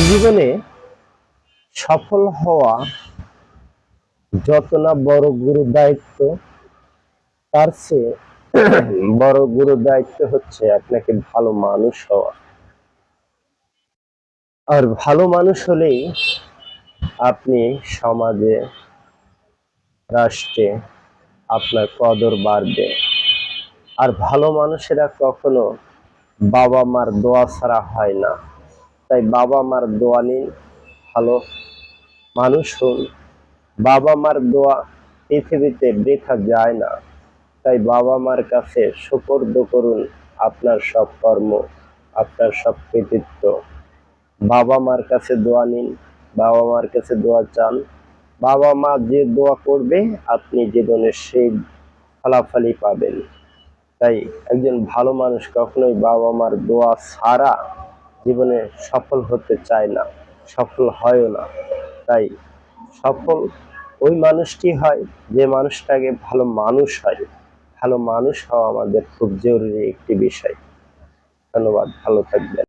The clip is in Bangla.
জীবনে সফল হওয়া যত না বড় গুরু দায়িত্ব, তার চেয়ে বড় গুরু দায়িত্ব হচ্ছে আপনাকে ভালো মানুষ হওয়া। আর ভালো মানুষ হলেই আপনি সমাজে, রাষ্ট্রে আপনার কদর বাড়বে। আর ভালো মানুষেরা কখনো বাবা মার দোয়া ছাড়া হয় না। তাই বাবা মার দোয়া নিন, ভালো মানুষ হন। বাবা মার দোয়া পৃথিবীতে বৃথা যায় না। তাই বাবা মার কাছে সুপর্দ করুন আপনার সব কর্ম, আপনার সব কৃতিত্ব। বাবা মার কাছে দোয়া নিন, বাবা মার কাছে দোয়া চান। বাবা মা যে দোয়া করবে আপনি জীবনে সেই ফলাফলই পাবেন। তাই একজন ভালো মানুষ কখনোই বাবা মার দোয়া ছাড়া জীবনে সফল হতে চায় না, সফল হয়ও না। তাই সফল ওই মানুষটি হয় যে মানুষটাকে ভালো মানুষ হয়। ভালো মানুষ হওয়া আমাদের খুব জরুরি একটি বিষয়। ধন্যবাদ, ভালো থাকবেন।